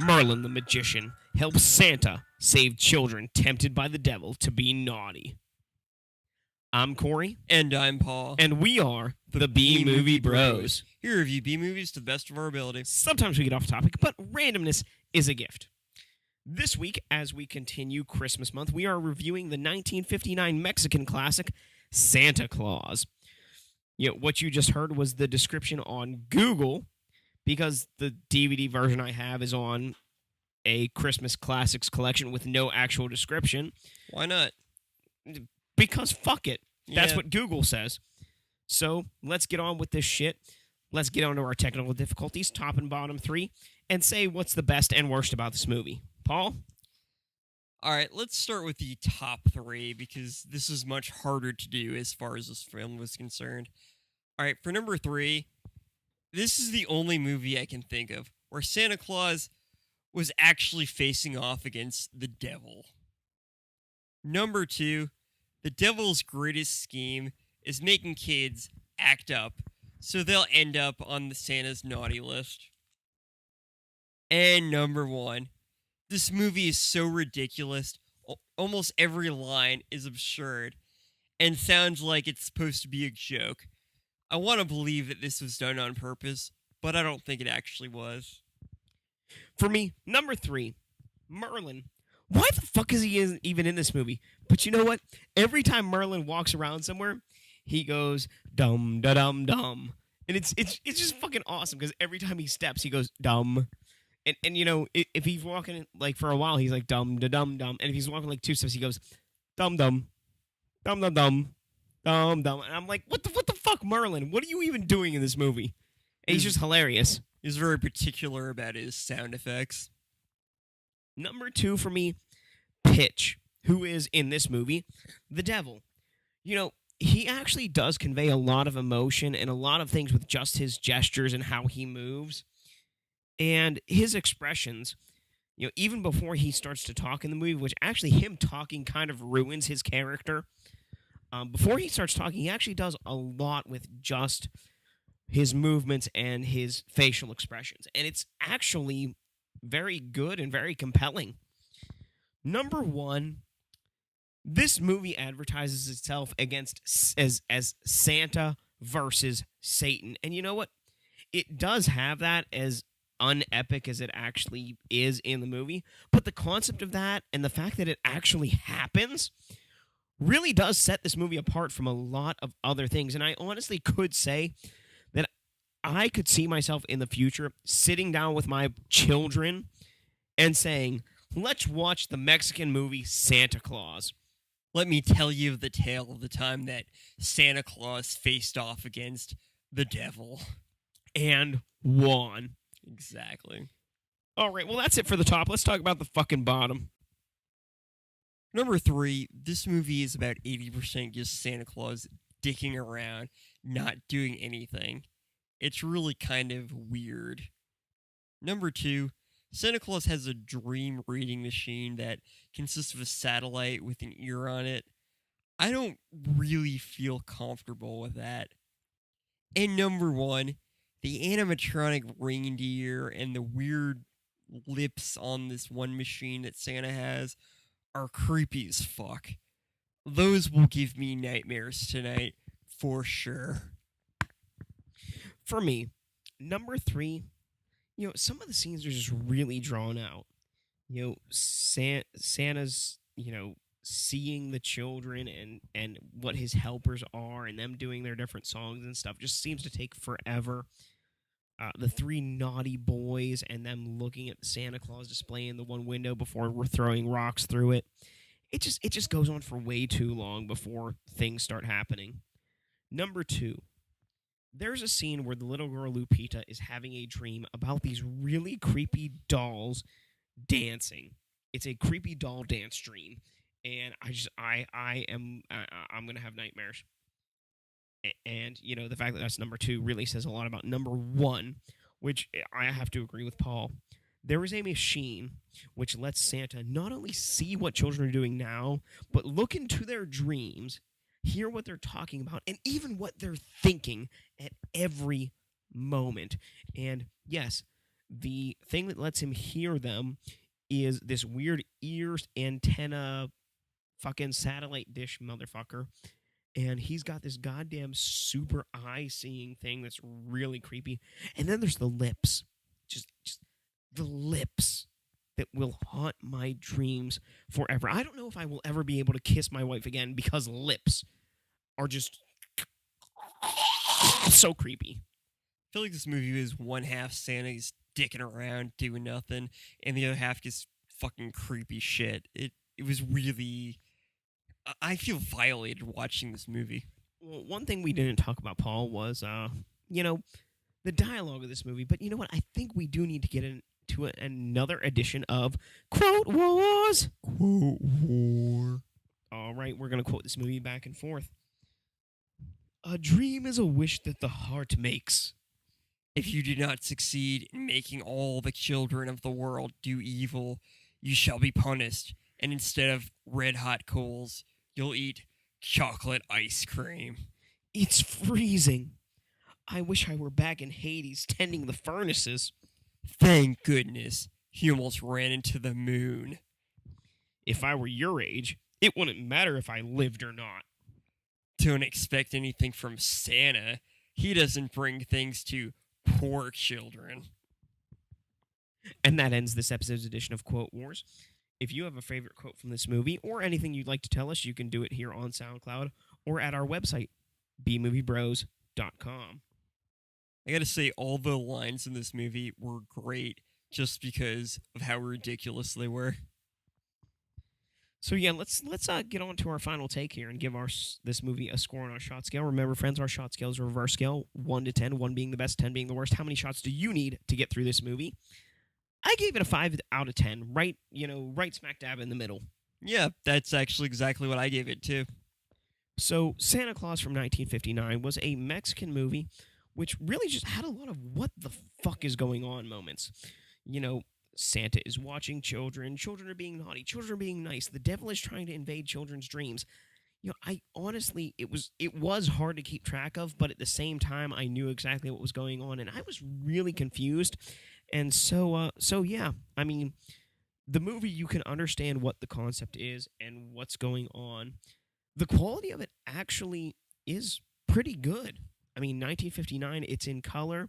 Merlin the magician helps Santa save children tempted by the devil to be naughty. I'm Corey. And I'm Paul. And we are the B-Movie Bros. Here review B-movies to the best of our ability. Sometimes we get off topic, but randomness is a gift. This week, as we continue Christmas month, we are reviewing the 1959 Mexican classic, Santa Claus. What you just heard was the description on Google, because the DVD version I have is on a Christmas Classics collection with no actual description. Why not? Because fuck it. That's Yeah. what Google says. So let's get on with this shit. Let's get on to our technical difficulties, top and bottom three, and say what's the best and worst about this movie. Paul? All right, let's start with the top three because this is much harder to do as far as this film was concerned. All right, for number three, this is the only movie I can think of where Santa Claus was actually facing off against the devil. Number two, the devil's greatest scheme is making kids act up so they'll end up on the Santa's naughty list. And number one, this movie is so ridiculous, almost every line is absurd and sounds like it's supposed to be a joke. I want to believe that this was done on purpose, but I don't think it actually was. For me, number three, Merlin. Why the fuck is he even in this movie? But you know what? Every time Merlin walks around somewhere, he goes dum da dum dum, and it's just fucking awesome because every time he steps, he goes dum, and you know if he's walking like for a while, he's like dum da dum dum, and if he's walking like two steps, he goes dum dum dum dum dum dum dum, and I'm like, what the fuck, Merlin? What are you even doing in this movie? And he's just hilarious. He's very particular about his sound effects. Number two for me, Pitch, who is in this movie the devil. You know, he actually does convey a lot of emotion and a lot of things with just his gestures and how he moves. And his expressions, even before he starts to talk in the movie, which actually him talking kind of ruins his character. Before he starts talking, he actually does a lot with just his movements and his facial expressions. And it's actually very good and very compelling. Number one, this movie advertises itself as Santa versus Satan. And you know what? It does have that as unepic as it actually is in the movie. But the concept of that and the fact that it actually happens really does set this movie apart from a lot of other things. And I honestly could say that I could see myself in the future sitting down with my children and saying, let's watch the Mexican movie Santa Claus. Let me tell you the tale of the time that Santa Claus faced off against the devil. And won. Exactly. All right, well, that's it for the top. Let's talk about the fucking bottom. Number three, this movie is about 80% just Santa Claus dicking around, not doing anything. It's really kind of weird. Number two, Santa Claus has a dream reading machine that consists of a satellite with an ear on it. I don't really feel comfortable with that. And number one, the animatronic reindeer and the weird lips on this one machine that Santa has are creepy as fuck. Those will give me nightmares tonight, for sure. For me, number three, some of the scenes are just really drawn out. Santa's, seeing the children and what his helpers are and them doing their different songs and stuff just seems to take forever. The three naughty boys and them looking at the Santa Claus display in the one window before we're throwing rocks through it. It just goes on for way too long before things start happening. Number two, there's a scene where the little girl Lupita is having a dream about these really creepy dolls dancing. It's a creepy doll dance dream, and I'm gonna have nightmares. And the fact that that's number two really says a lot about number one, which I have to agree with Paul. There is a machine which lets Santa not only see what children are doing now, but look into their dreams, hear what they're talking about, and even what they're thinking at every moment. And yes, The thing that lets him hear them is this weird ears antenna fucking satellite dish motherfucker. And he's got this goddamn super eye seeing thing that's really creepy. And then there's the lips. Just the lips that will haunt my dreams forever. I don't know if I will ever be able to kiss my wife again because lips are just so creepy. I feel like this movie is one half Santa's dicking around doing nothing, and the other half just fucking creepy shit. It was really. I feel violated watching this movie. Well, one thing we didn't talk about, Paul, was you know, the dialogue of this movie. But you know what? I think we do need to get into another edition of Quote Wars. Quote war. All right, we're gonna quote this movie back and forth. A dream is a wish that the heart makes. If you do not succeed in making all the children of the world do evil, you shall be punished, and instead of red hot coals, you'll eat chocolate ice cream. It's freezing. I wish I were back in Hades tending the furnaces. Thank goodness, he almost ran into the moon. If I were your age, it wouldn't matter if I lived or not. Don't expect anything from Santa. He doesn't bring things to poor children. And that ends this episode's edition of Quote Wars. If you have a favorite quote from this movie or anything you'd like to tell us, you can do it here on SoundCloud or at our website, bmoviebros.com. I gotta say, all the lines in this movie were great just because of how ridiculous they were. So yeah, let's get on to our final take here and give this movie a score on our shot scale. Remember, friends, our shot scale is a reverse scale, 1 to 10, 1 being the best, 10 being the worst. How many shots do you need to get through this movie? I gave it a 5 out of 10, right smack dab in the middle. Yeah, that's actually exactly what I gave it too. So Santa Claus from 1959 was a Mexican movie which really just had a lot of what the fuck is going on moments. Santa is watching children, children are being naughty, children are being nice, the devil is trying to invade children's dreams. I honestly, it was hard to keep track of, but at the same time, I knew exactly what was going on, and I was really confused. And so yeah, I mean, the movie, you can understand what the concept is and what's going on. The quality of it actually is pretty good. I mean, 1959, it's in color.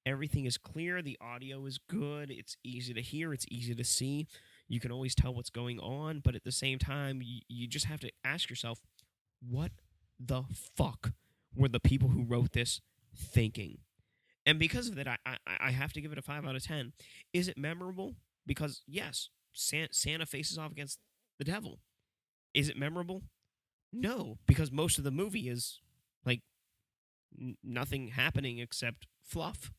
Everything is clear. The audio is good. It's easy to hear. It's easy to see. You can always tell what's going on. But at the same time, you just have to ask yourself, what the fuck were the people who wrote this thinking? And because of that, I have to give it a 5 out of 10. Is it memorable? Because, yes, Santa faces off against the devil. Is it memorable? No, because most of the movie is, like, nothing happening except fluff.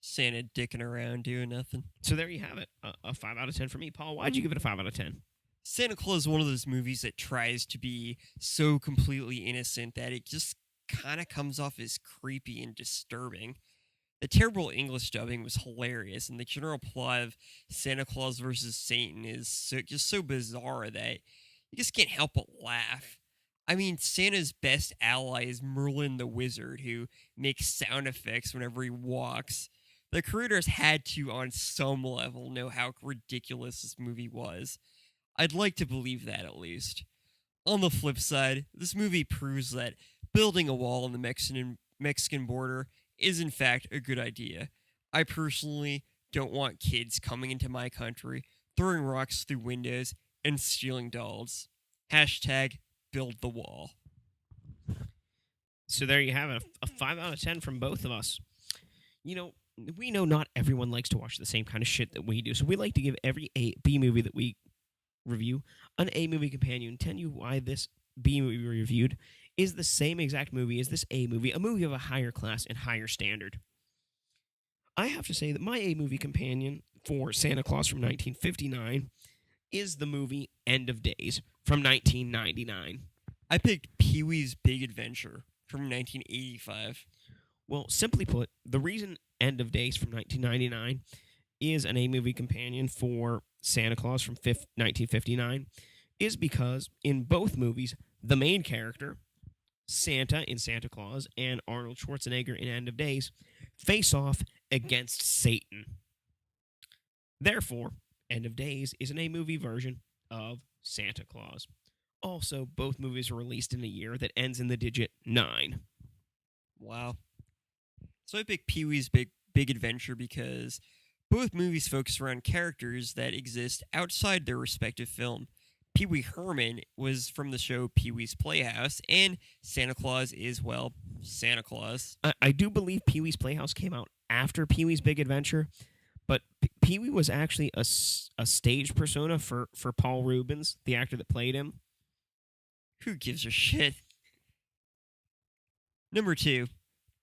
Santa dicking around doing nothing. So there you have it. A 5 out of 10 for me. Paul, why'd you give it a 5 out of 10? Santa Claus is one of those movies that tries to be so completely innocent that it just kind of comes off as creepy and disturbing. The terrible English dubbing was hilarious, and the general plot of Santa Claus versus Satan is just so bizarre that you just can't help but laugh. I mean, Santa's best ally is Merlin the Wizard, who makes sound effects whenever he walks. The creators had to, on some level, know how ridiculous this movie was. I'd like to believe that, at least. On the flip side, this movie proves that building a wall on the Mexican border is, in fact, a good idea. I personally don't want kids coming into my country, throwing rocks through windows, and stealing dolls. Hashtag build the wall. So there you have it, a 5 out of 10 from both of us. We know not everyone likes to watch the same kind of shit that we do, so we like to give every B movie that we review an A movie companion, tell you why this B movie we reviewed is the same exact movie as this A movie, a movie of a higher class and higher standard. I have to say that my A movie companion for Santa Claus from 1959 is the movie End of Days from 1999. I picked Pee-wee's Big Adventure from 1985. Well, simply put, the reason End of Days from 1999 is an A-movie companion for Santa Claus from 1959 is because in both movies, the main character, Santa in Santa Claus, and Arnold Schwarzenegger in End of Days face off against Satan. Therefore, End of Days is an A movie version of Santa Claus. Also, both movies are released in a year that ends in the digit 9. Wow. So I picked Pee Wee's Big Adventure because both movies focus around characters that exist outside their respective film. Pee Wee Herman was from the show Pee Wee's Playhouse, and Santa Claus is, well, Santa Claus. I do believe Pee Wee's Playhouse came out after Pee Wee's Big Adventure, but Pee Wee was actually a stage persona for Paul Rubens, the actor that played him. Who gives a shit? Number 2.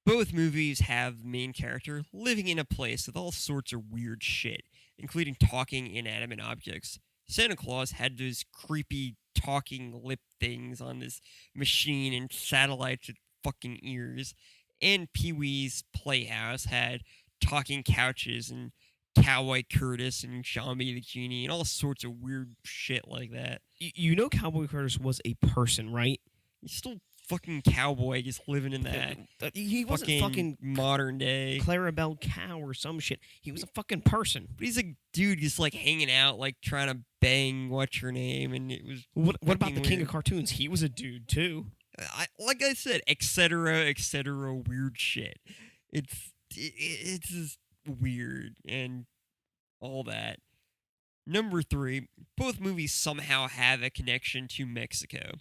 Both movies have the main character living in a place with all sorts of weird shit, including talking inanimate objects. Santa Claus had those creepy talking lip things on this machine and satellites with fucking ears. And Pee Wee's Playhouse had talking couches and Cowboy Curtis and Zombie the Genie and all sorts of weird shit like that. You know Cowboy Curtis was a person, right? He's still fucking cowboy just living in that He wasn't fucking modern day Clarabelle Cow or some shit. He was a fucking person. But he's a dude just like hanging out, like trying to bang what's her name, and it was What about the fucking King weird. of Cartoons? He was a dude too. Like I said, etc., weird shit. It's just weird and all that. Number 3, both movies somehow have a connection to Mexico.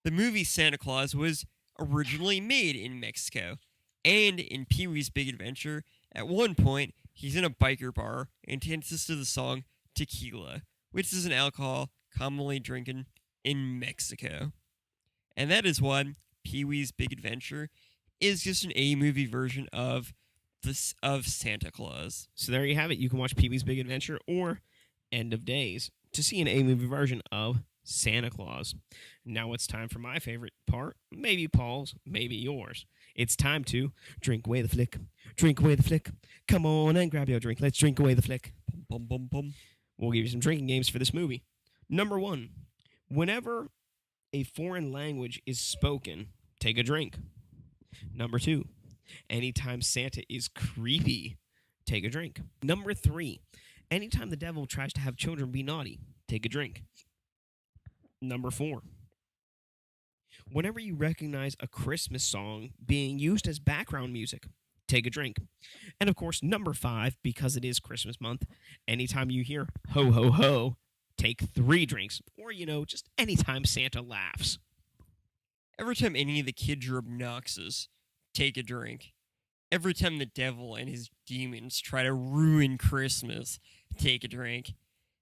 The movie Santa Claus was originally made in Mexico, and in Pee Wee's Big Adventure, at one point, he's in a biker bar and dances to the song Tequila, which is an alcohol commonly drinking in Mexico. And that is why Pee Wee's Big Adventure is just an A movie version of Santa Claus. So there you have it. You can watch Pee Wee's Big Adventure or End of Days to see an A movie version of Santa Claus. Now it's time for my favorite part. Maybe Paul's, maybe yours. It's time to drink away the flick. Drink away the flick. Come on and grab your drink. Let's drink away the flick. Bum, bum, bum. We'll give you some drinking games for this movie. Number 1. Whenever a foreign language is spoken, take a drink. Number 2. Anytime Santa is creepy, take a drink. Number 3. Anytime the devil tries to have children be naughty, take a drink. Number 4. Whenever you recognize a Christmas song being used as background music, take a drink. And of course, number 5, because it is Christmas month, anytime you hear ho ho ho, take 3 drinks. Or, just anytime Santa laughs. Every time any of the kids are obnoxious, take a drink. Every time the devil and his demons try to ruin Christmas, take a drink.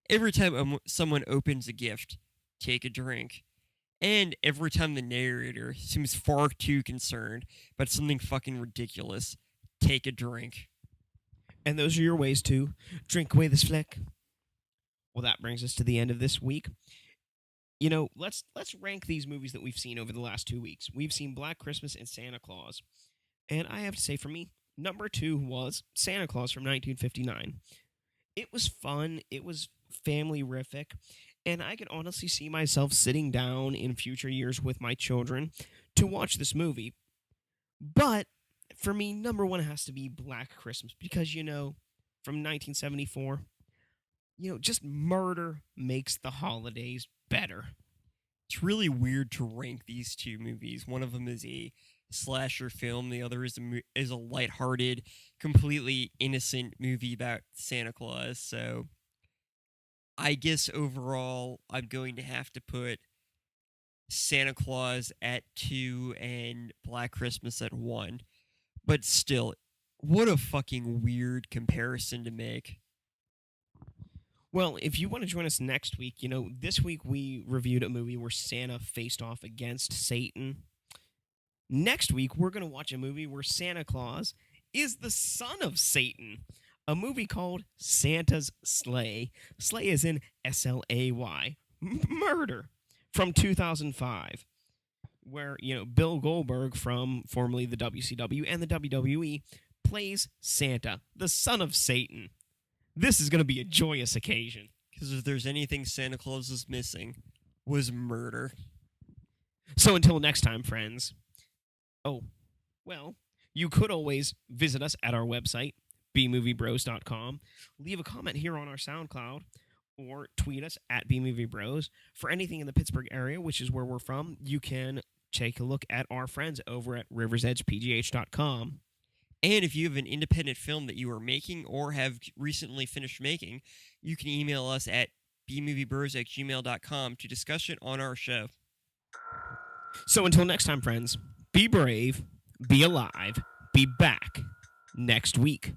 Every time someone opens a gift, take a drink. And every time the narrator seems far too concerned about something fucking ridiculous, take a drink. And those are your ways to drink away this flick. Well, that brings us to the end of this week. Let's rank these movies that we've seen over the last 2 weeks. We've seen Black Christmas and Santa Claus. And I have to say, for me, number 2 was Santa Claus from 1959. It was fun. It was family-rific. And I can honestly see myself sitting down in future years with my children to watch this movie. But for me, number 1 has to be Black Christmas. Because, from 1974, just murder makes the holidays better. It's really weird to rank these 2 movies. One of them is a slasher film. The other is a lighthearted, completely innocent movie about Santa Claus. So I guess overall, I'm going to have to put Santa Claus at 2 and Black Christmas at 1. But still, what a fucking weird comparison to make. Well, if you want to join us next week, this week we reviewed a movie where Santa faced off against Satan. Next week, we're going to watch a movie where Santa Claus is the son of Satan. A movie called Santa's Slay. Slay is in S-L-A-Y. Murder. From 2005. Where, Bill Goldberg from formerly the WCW and the WWE plays Santa, the son of Satan. This is going to be a joyous occasion. Because if there's anything Santa Claus was missing, was murder. So until next time, friends. Oh, well, you could always visit us at our website, bmoviebros.com. Leave a comment here on our SoundCloud or tweet us at bmoviebros. For anything in the Pittsburgh area, which is where we're from, you can take a look at our friends over at riversedgepgh.com. And if you have an independent film that you are making or have recently finished making, you can email us at bmoviebros@gmail.com to discuss it on our show. So until next time, friends, be brave, be alive, be back next week.